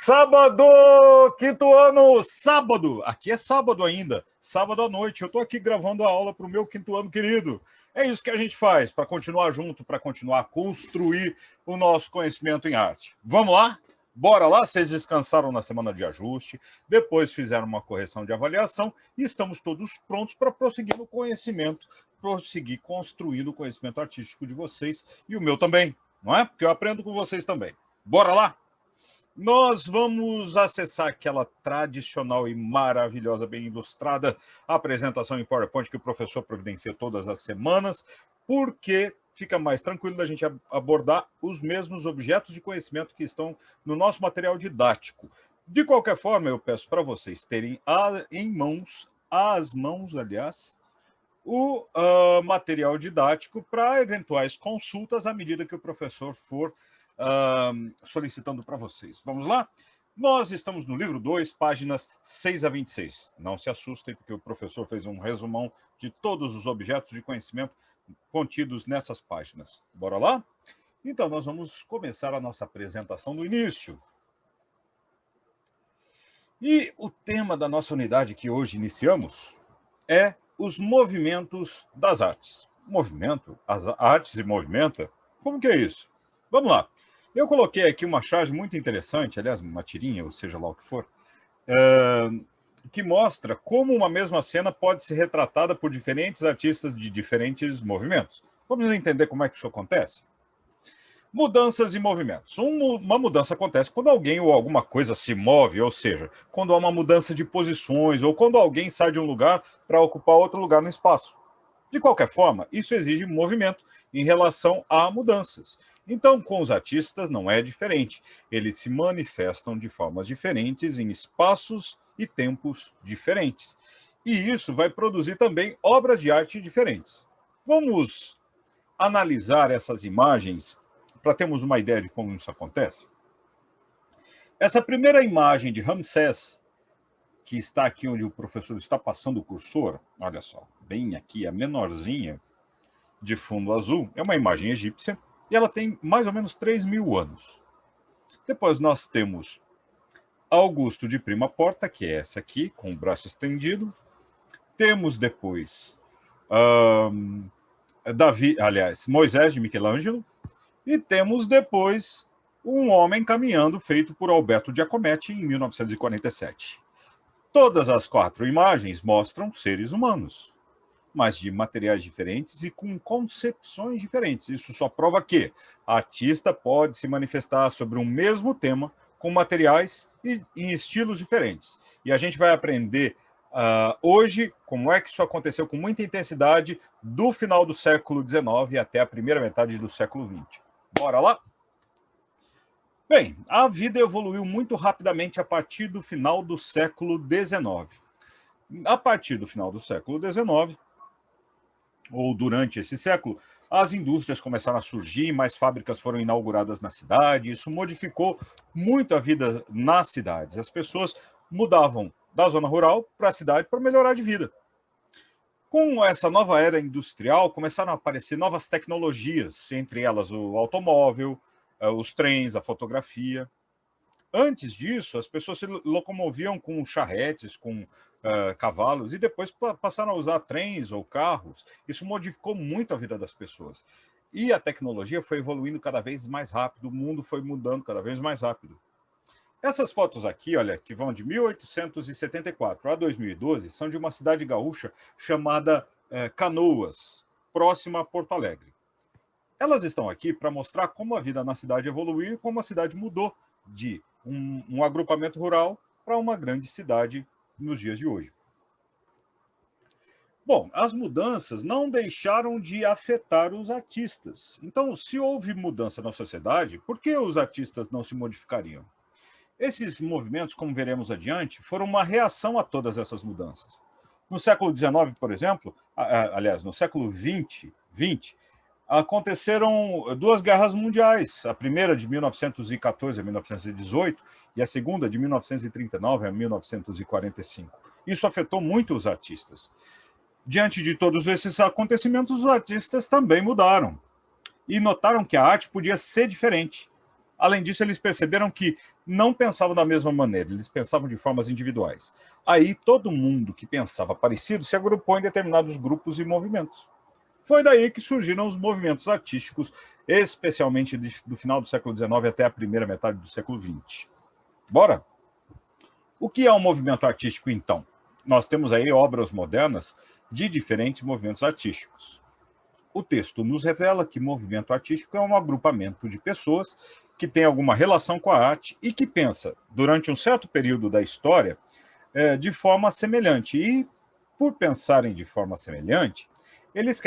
Sábado, quinto ano, sábado. Aqui é sábado ainda, sábado à noite. Eu estou aqui gravando a aula para o meu quinto ano querido. É isso que a gente faz para continuar junto, para continuar a construir o nosso conhecimento em arte. Vamos lá? Bora lá? Vocês descansaram na semana de ajuste, depois fizeram uma correção de avaliação e estamos todos prontos para prosseguir no conhecimento, prosseguir construindo o conhecimento artístico de vocês e o meu também, não é? Porque eu aprendo com vocês também. Bora lá? Nós vamos acessar aquela tradicional e maravilhosa, bem ilustrada apresentação em PowerPoint que o professor providencia todas as semanas, porque fica mais tranquilo da gente abordar os mesmos objetos de conhecimento que estão no nosso material didático. De qualquer forma, eu peço para vocês terem às mãos, aliás, o material didático para eventuais consultas à medida que o professor for solicitando para vocês. Vamos lá? Nós estamos no livro 2, páginas 6 a 26. Não se assustem, porque o professor fez um resumão de todos os objetos de conhecimento contidos nessas páginas. Bora lá? Então, nós vamos começar a nossa apresentação do início. E o tema da nossa unidade que hoje iniciamos é os movimentos das artes. Movimento? As artes e movimento? Como que é isso? Vamos lá. Eu coloquei aqui uma charge muito interessante, aliás, uma tirinha, ou seja lá o que for, que mostra como uma mesma cena pode ser retratada por diferentes artistas de diferentes movimentos. Vamos entender como é que isso acontece? Mudanças e movimentos. Uma mudança acontece quando alguém ou alguma coisa se move, ou seja, quando há uma mudança de posições, ou quando alguém sai de um lugar para ocupar outro lugar no espaço. De qualquer forma, isso exige movimento em relação a mudanças. Então, com os artistas não é diferente. Eles se manifestam de formas diferentes em espaços e tempos diferentes. E isso vai produzir também obras de arte diferentes. Vamos analisar essas imagens para termos uma ideia de como isso acontece? Essa primeira imagem de Ramsés, que está aqui onde o professor está passando o cursor, olha só, bem aqui, a menorzinha, de fundo azul, é uma imagem egípcia, e ela tem mais ou menos 3.000 anos. Depois nós temos Augusto de Prima Porta, que é essa aqui, com o braço estendido. Temos depois Moisés de Michelangelo. E temos depois um homem caminhando, feito por Alberto Giacometti, em 1947. Todas as 4 imagens mostram seres humanos, mas de materiais diferentes e com concepções diferentes. Isso só prova que a artista pode se manifestar sobre um mesmo tema com materiais e em estilos diferentes. E a gente vai aprender hoje como é que isso aconteceu com muita intensidade do final do século XIX até a primeira metade do século XX. Bora lá? Bem, a vida evoluiu muito rapidamente a partir do final do século XIX. A partir do final do século XIX, ou durante esse século, as indústrias começaram a surgir, mais fábricas foram inauguradas na cidade, isso modificou muito a vida nas cidades. As pessoas mudavam da zona rural para a cidade para melhorar de vida. Com essa nova era industrial, começaram a aparecer novas tecnologias, entre elas o automóvel, os trens, a fotografia. Antes disso, as pessoas se locomoviam com charretes, com cavalos, e depois passaram a usar trens ou carros. Isso modificou muito a vida das pessoas. E a tecnologia foi evoluindo cada vez mais rápido, o mundo foi mudando cada vez mais rápido. Essas fotos aqui, olha, que vão de 1874 a 2012, são de uma cidade gaúcha chamada Canoas, próxima a Porto Alegre. Elas estão aqui para mostrar como a vida na cidade evoluiu e como a cidade mudou de um agrupamento rural para uma grande cidade nos dias de hoje. Bom, as mudanças não deixaram de afetar os artistas. Então, se houve mudança na sociedade, por que os artistas não se modificariam? Esses movimentos, como veremos adiante, foram uma reação a todas essas mudanças. No século XIX, por exemplo, aliás, no século XX, aconteceram 2 guerras mundiais, a primeira de 1914 a 1918 e a segunda de 1939 a 1945. Isso afetou muito os artistas. Diante de todos esses acontecimentos, os artistas também mudaram e notaram que a arte podia ser diferente. Além disso, eles perceberam que não pensavam da mesma maneira, eles pensavam de formas individuais. Aí todo mundo que pensava parecido se agrupou em determinados grupos e movimentos. Foi daí que surgiram os movimentos artísticos, especialmente do final do século XIX até a primeira metade do século XX. Bora? O que é um movimento artístico, então? Nós temos aí obras modernas de diferentes movimentos artísticos. O texto nos revela que movimento artístico é um agrupamento de pessoas que tem alguma relação com a arte e que pensa, durante um certo período da história, de forma semelhante. E, por pensarem de forma semelhante, eles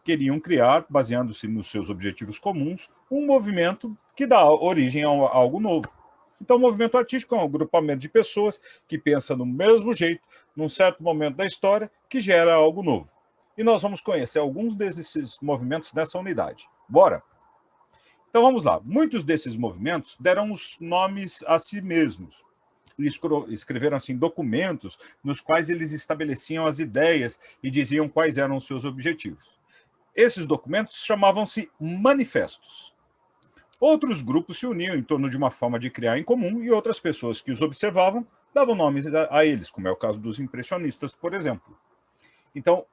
queriam criar, baseando-se nos seus objetivos comuns, um movimento que dá origem a algo novo. Então, o movimento artístico é um agrupamento de pessoas que pensam do mesmo jeito, num certo momento da história, que gera algo novo. E nós vamos conhecer alguns desses movimentos nessa unidade. Bora? Então, vamos lá. Muitos desses movimentos deram os nomes a si mesmos. Escreveram assim documentos nos quais eles estabeleciam as ideias e diziam quais eram os seus objetivos. Esses documentos chamavam-se manifestos. Outros grupos se uniam em torno de uma forma de criar em comum e outras pessoas que os observavam davam nomes a eles, como é o caso dos impressionistas, por exemplo. Então,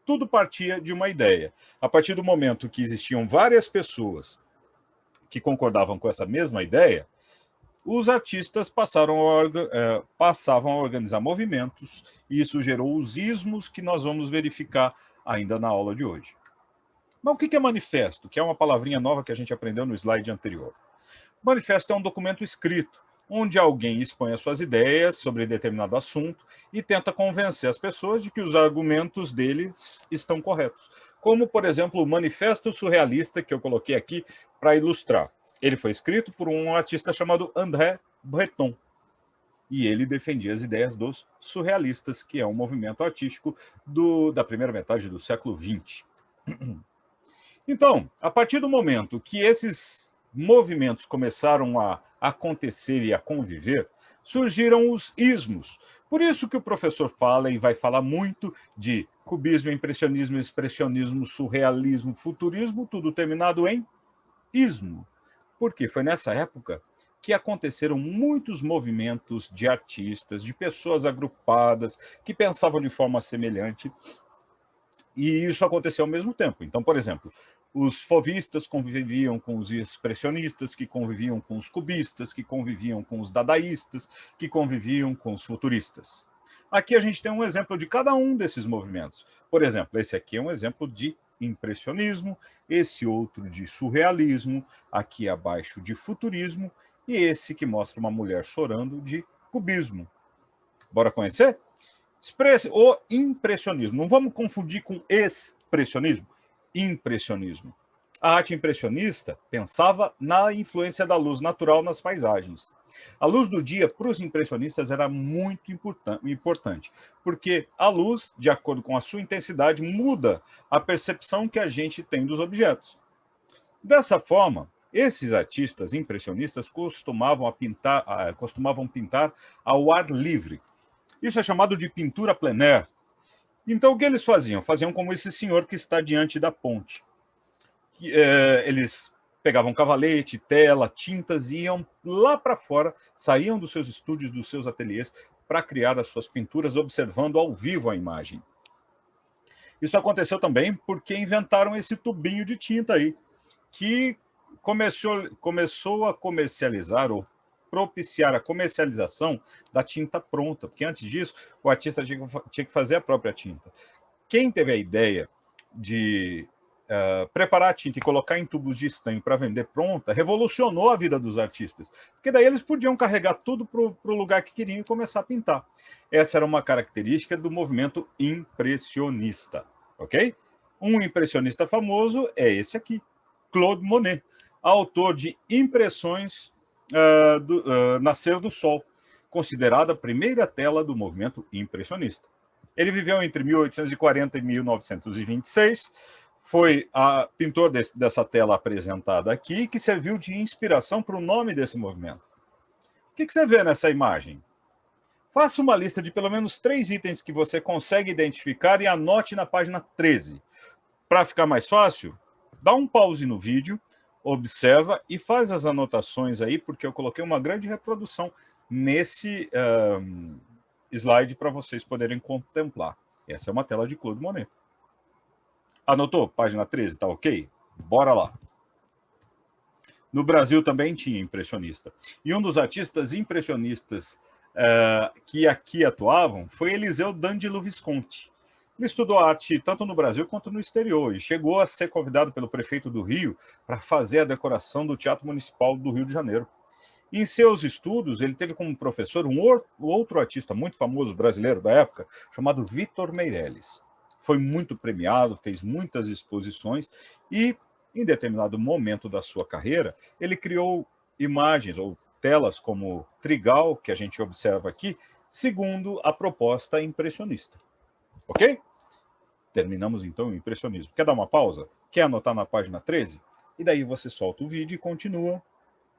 tudo partia de uma ideia. A partir do momento que existiam várias pessoas que concordavam com essa mesma ideia, os artistas passavam a organizar movimentos, e isso gerou os ismos que nós vamos verificar ainda na aula de hoje. Mas o que é manifesto? Que é uma palavrinha nova que a gente aprendeu no slide anterior. Manifesto é um documento escrito, onde alguém expõe as suas ideias sobre determinado assunto e tenta convencer as pessoas de que os argumentos deles estão corretos. Como, por exemplo, o Manifesto Surrealista, que eu coloquei aqui para ilustrar. Ele foi escrito por um artista chamado André Breton. E ele defendia as ideias dos surrealistas, que é um movimento artístico da primeira metade do século XX. Então, a partir do momento que esses movimentos começaram a acontecer e a conviver, surgiram os ismos. Por isso que o professor fala e vai falar muito de cubismo, impressionismo, expressionismo, surrealismo, futurismo, tudo terminado em ismo. Porque foi nessa época que aconteceram muitos movimentos de artistas, de pessoas agrupadas, que pensavam de forma semelhante, e isso aconteceu ao mesmo tempo. Então, por exemplo, os fauvistas conviviam com os expressionistas, que conviviam com os cubistas, que conviviam com os dadaístas, que conviviam com os futuristas. Aqui a gente tem um exemplo de cada um desses movimentos. Por exemplo, esse aqui é um exemplo de impressionismo, esse outro de surrealismo, aqui abaixo de futurismo, e esse que mostra uma mulher chorando de cubismo. Bora conhecer? O impressionismo. Não vamos confundir com expressionismo. Impressionismo. A arte impressionista pensava na influência da luz natural nas paisagens. A luz do dia, para os impressionistas, era muito importante, porque a luz, de acordo com a sua intensidade, muda a percepção que a gente tem dos objetos. Dessa forma, esses artistas impressionistas costumavam pintar ao ar livre. Isso é chamado de pintura plein air. Então, o que eles faziam? Faziam como esse senhor que está diante da ponte. Eles pegavam cavalete, tela, tintas e iam lá para fora, saíam dos seus estúdios, dos seus ateliês, para criar as suas pinturas, observando ao vivo a imagem. Isso aconteceu também porque inventaram esse tubinho de tinta aí, que começou a comercializar ou propiciar a comercialização da tinta pronta, porque antes disso o artista tinha que fazer a própria tinta. Quem teve a ideia de preparar a tinta e colocar em tubos de estanho para vender pronta, revolucionou a vida dos artistas, porque daí eles podiam carregar tudo para o lugar que queriam e começar a pintar. Essa era uma característica do movimento impressionista, ok? Um impressionista famoso é esse aqui, Claude Monet, autor de Impressões Nascer do Sol, considerada a primeira tela do movimento impressionista. Ele viveu entre 1840 e 1926, foi pintor dessa tela apresentada aqui, que serviu de inspiração para o nome desse movimento. O que você vê nessa imagem? Faça uma lista de pelo menos 3 itens que você consegue identificar e anote na página 13. Para ficar mais fácil, dá um pause no vídeo, observa e faz as anotações aí, porque eu coloquei uma grande reprodução nesse slide para vocês poderem contemplar. Essa é uma tela de Claude Monet. Anotou? Página 13, tá ok? Bora lá. No Brasil também tinha impressionista. E um dos artistas impressionistas que aqui atuavam foi Eliseu d'Angelo Visconti. Ele estudou arte tanto no Brasil quanto no exterior e chegou a ser convidado pelo prefeito do Rio para fazer a decoração do Teatro Municipal do Rio de Janeiro. Em seus estudos, ele teve como professor um outro artista muito famoso brasileiro da época, chamado Vitor Meirelles. Foi muito premiado, fez muitas exposições e, em determinado momento da sua carreira, ele criou imagens ou telas como Trigal, que a gente observa aqui, segundo a proposta impressionista. Ok? Terminamos então o impressionismo. Quer dar uma pausa? Quer anotar na página 13? E daí você solta o vídeo e continua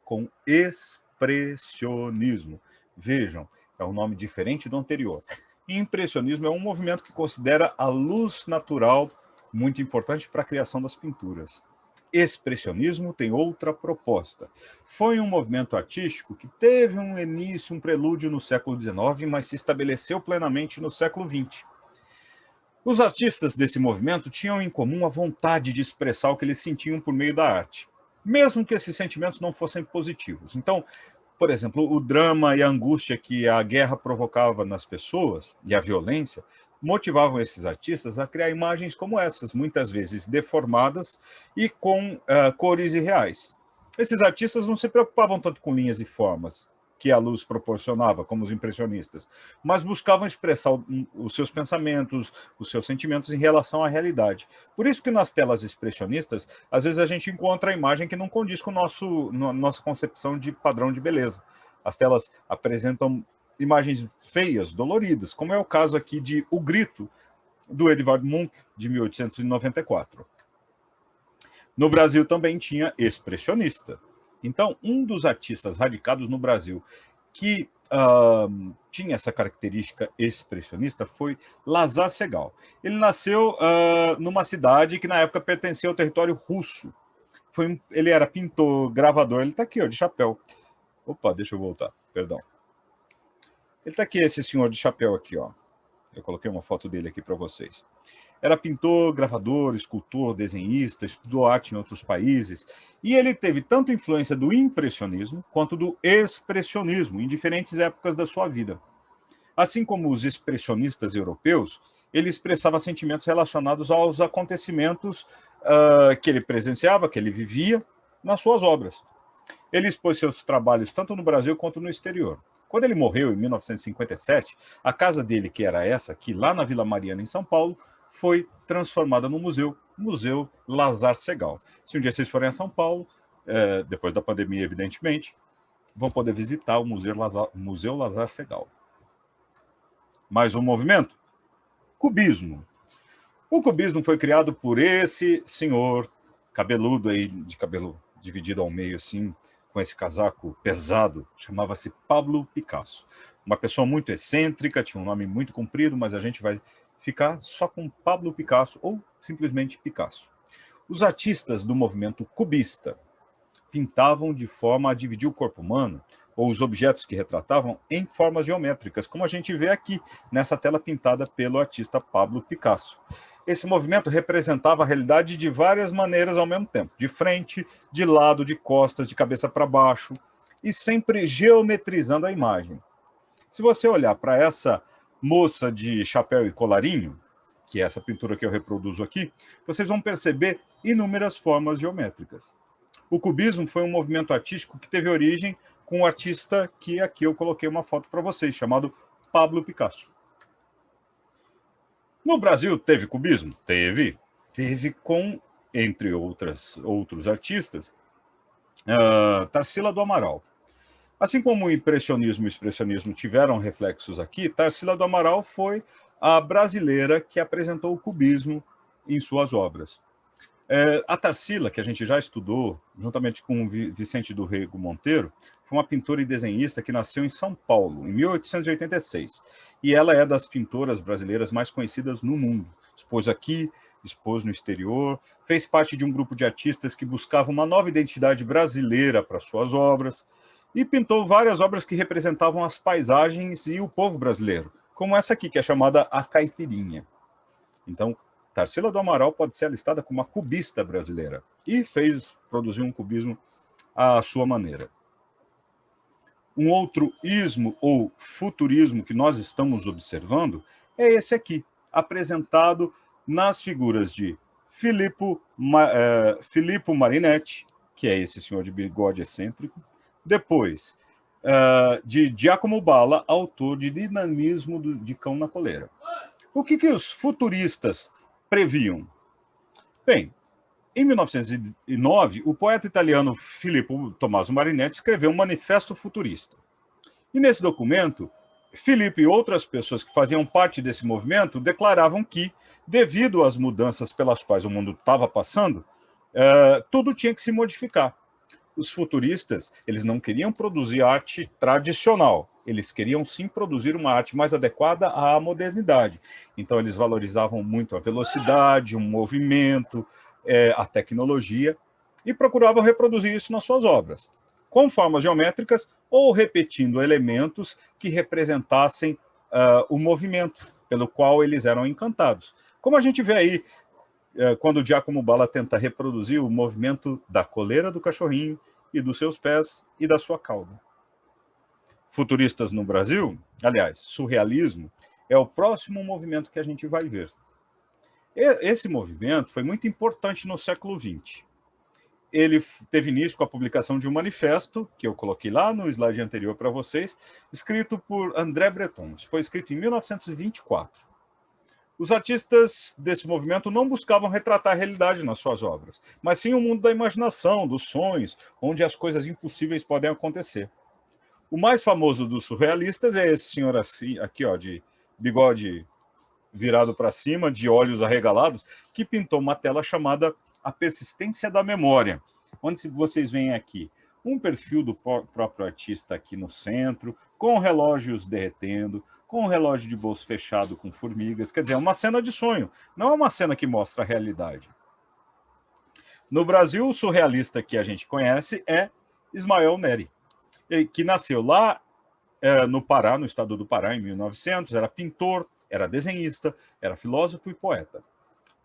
com expressionismo. Vejam, é um nome diferente do anterior. Impressionismo é um movimento que considera a luz natural muito importante para a criação das pinturas. Expressionismo tem outra proposta. Foi um movimento artístico que teve um início, um prelúdio no século XIX, mas se estabeleceu plenamente no século XX. Os artistas desse movimento tinham em comum a vontade de expressar o que eles sentiam por meio da arte, mesmo que esses sentimentos não fossem positivos. Então, por exemplo, o drama e a angústia que a guerra provocava nas pessoas, e a violência, motivavam esses artistas a criar imagens como essas, muitas vezes deformadas e com cores irreais. Esses artistas não se preocupavam tanto com linhas e formas que a luz proporcionava, como os impressionistas, mas buscavam expressar os seus pensamentos, os seus sentimentos em relação à realidade. Por isso que nas telas expressionistas, às vezes a gente encontra a imagem que não condiz com nossa concepção de padrão de beleza. As telas apresentam imagens feias, doloridas, como é o caso aqui de O Grito, do Edvard Munch, de 1894. No Brasil também tinha expressionista. Então, um dos artistas radicados no Brasil que tinha essa característica expressionista foi Lazar Segal. Ele nasceu numa cidade que na época pertencia ao território russo. Ele era pintor, gravador, ele está aqui, ó, de chapéu. Opa, deixa eu voltar, perdão. Ele está aqui, esse senhor de chapéu aqui, ó. Eu coloquei uma foto dele aqui para vocês. Era pintor, gravador, escultor, desenhista, estudou arte em outros países, e ele teve tanto influência do impressionismo quanto do expressionismo em diferentes épocas da sua vida. Assim como os expressionistas europeus, ele expressava sentimentos relacionados aos acontecimentos que ele presenciava, que ele vivia, nas suas obras. Ele expôs seus trabalhos tanto no Brasil quanto no exterior. Quando ele morreu, em 1957, a casa dele, que era essa aqui, lá na Vila Mariana, em São Paulo, foi transformada no Museu Lazar Segal. Se um dia vocês forem a São Paulo, depois da pandemia, evidentemente, vão poder visitar o Museu Lazar Segal. Mais um movimento? Cubismo. O cubismo foi criado por esse senhor cabeludo aí, de cabelo dividido ao meio assim, com esse casaco pesado, chamava-se Pablo Picasso. Uma pessoa muito excêntrica, tinha um nome muito comprido, mas a gente vai ficar só com Pablo Picasso ou simplesmente Picasso. Os artistas do movimento cubista pintavam de forma a dividir o corpo humano ou os objetos que retratavam em formas geométricas, como a gente vê aqui nessa tela pintada pelo artista Pablo Picasso. Esse movimento representava a realidade de várias maneiras ao mesmo tempo, de frente, de lado, de costas, de cabeça para baixo, e sempre geometrizando a imagem. Se você olhar para essa moça de chapéu e colarinho, que é essa pintura que eu reproduzo aqui, vocês vão perceber inúmeras formas geométricas. O cubismo foi um movimento artístico que teve origem com um artista que aqui eu coloquei uma foto para vocês, chamado Pablo Picasso. No Brasil teve cubismo? Teve. Teve com, entre outros artistas, Tarsila do Amaral. Assim como o impressionismo e o expressionismo tiveram reflexos aqui, Tarsila do Amaral foi a brasileira que apresentou o cubismo em suas obras. A Tarsila, que a gente já estudou, juntamente com o Vicente do Rego Monteiro, foi uma pintora e desenhista que nasceu em São Paulo, em 1886. E ela é das pintoras brasileiras mais conhecidas no mundo. Expôs aqui expôs no exterior, fez parte de um grupo de artistas que buscava uma nova identidade brasileira para suas obras, e pintou várias obras que representavam as paisagens e o povo brasileiro, como essa aqui, que é chamada A Caipirinha. Então, Tarsila do Amaral pode ser alistada como uma cubista brasileira, e produziu um cubismo à sua maneira. Um outro ismo ou futurismo que nós estamos observando é esse aqui, apresentado nas figuras de Filippo Marinetti, que é esse senhor de bigode excêntrico, depois de Giacomo Balla, autor de Dinamismo de Cão na Coleira. O que os futuristas previam? Bem, em 1909, o poeta italiano Filippo Tommaso Marinetti escreveu um manifesto futurista. E nesse documento, Filippo e outras pessoas que faziam parte desse movimento declaravam que, devido às mudanças pelas quais o mundo estava passando, tudo tinha que se modificar. Os futuristas, eles não queriam produzir arte tradicional, eles queriam sim produzir uma arte mais adequada à modernidade. Então eles valorizavam muito a velocidade, o movimento, a tecnologia, e procuravam reproduzir isso nas suas obras, com formas geométricas ou repetindo elementos que representassem o movimento pelo qual eles eram encantados. Como a gente vê aí, quando o Giacomo Balla tenta reproduzir o movimento da coleira do cachorrinho e dos seus pés e da sua cauda. Futuristas no Brasil, aliás, surrealismo, é o próximo movimento que a gente vai ver. Esse movimento foi muito importante no século XX. Ele teve início com a publicação de um manifesto, que eu coloquei lá no slide anterior para vocês, escrito por André Breton. Isso foi escrito em 1924. Os artistas desse movimento não buscavam retratar a realidade nas suas obras, mas sim o mundo da imaginação, dos sonhos, onde as coisas impossíveis podem acontecer. O mais famoso dos surrealistas é esse senhor aqui, ó, de bigode virado para cima, de olhos arregalados, que pintou uma tela chamada A Persistência da Memória, onde vocês veem aqui um perfil do próprio artista aqui no centro, com relógios derretendo, com um relógio de bolso fechado com formigas, quer dizer, é uma cena de sonho, não é uma cena que mostra a realidade. No Brasil, o surrealista que a gente conhece é Ismael Neri, que nasceu lá no Pará, no estado do Pará, em 1900, era pintor, era desenhista, era filósofo e poeta.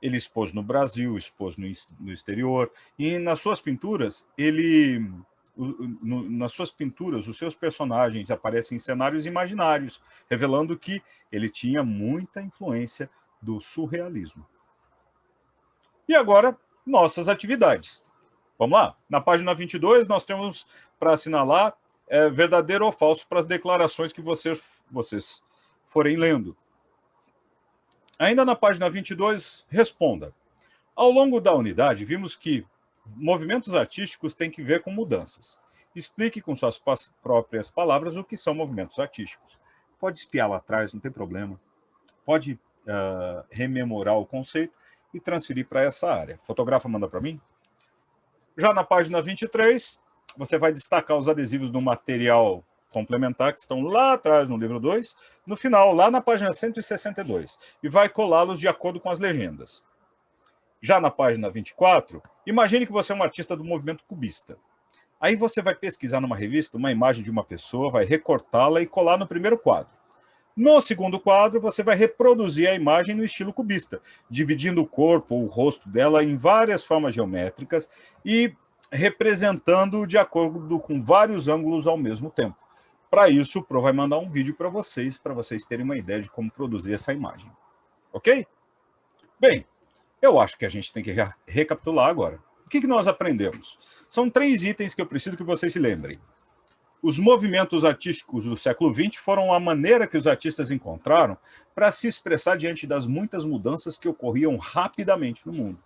Ele expôs no Brasil, expôs no exterior, e nas suas pinturas, os seus personagens aparecem em cenários imaginários, revelando que ele tinha muita influência do surrealismo. E agora, nossas atividades. Vamos lá? Na página 22, nós temos para assinalar verdadeiro ou falso para as declarações que vocês forem lendo. Ainda na página 22, responda. Ao longo da unidade, vimos que movimentos artísticos têm que ver com mudanças. Explique com suas próprias palavras o que são movimentos artísticos. Pode espiar lá atrás, não tem problema. Pode rememorar o conceito e transferir para essa área. Fotografa, manda para mim. Já na página 23, você vai destacar os adesivos do material complementar que estão lá atrás no livro 2, no final, lá na página 162, e vai colá-los de acordo com as legendas. Já na página 24, imagine que você é um artista do movimento cubista. Aí você vai pesquisar numa revista uma imagem de uma pessoa, vai recortá-la e colar no primeiro quadro. No segundo quadro, você vai reproduzir a imagem no estilo cubista, dividindo o corpo ou o rosto dela em várias formas geométricas e representando de acordo com vários ângulos ao mesmo tempo. Para isso, o Pro vai mandar um vídeo para vocês terem uma ideia de como produzir essa imagem. Ok? Bem, eu acho que a gente tem que recapitular agora. O que nós aprendemos? São 3 itens que eu preciso que vocês se lembrem. Os movimentos artísticos do século XX foram a maneira que os artistas encontraram para se expressar diante das muitas mudanças que ocorriam rapidamente no mundo.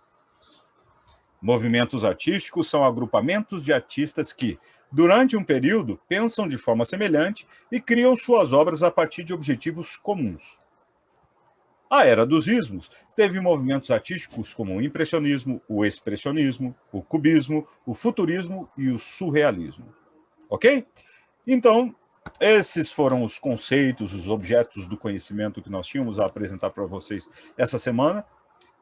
Movimentos artísticos são agrupamentos de artistas que, durante um período, pensam de forma semelhante e criam suas obras a partir de objetivos comuns. A Era dos Ismos teve movimentos artísticos como o impressionismo, o expressionismo, o cubismo, o futurismo e o surrealismo. Ok? Então, esses foram os conceitos, os objetos do conhecimento que nós tínhamos a apresentar para vocês essa semana.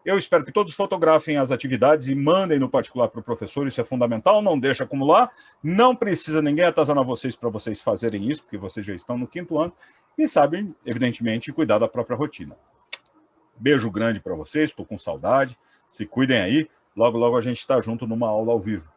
Eu espero que todos fotografem as atividades e mandem no particular para o professor, isso é fundamental, não deixa acumular, não precisa ninguém atazanar vocês para vocês fazerem isso, porque vocês já estão no 5º ano e sabem, evidentemente, cuidar da própria rotina. Beijo grande para vocês, estou com saudade, se cuidem aí, logo, logo a gente está junto numa aula ao vivo.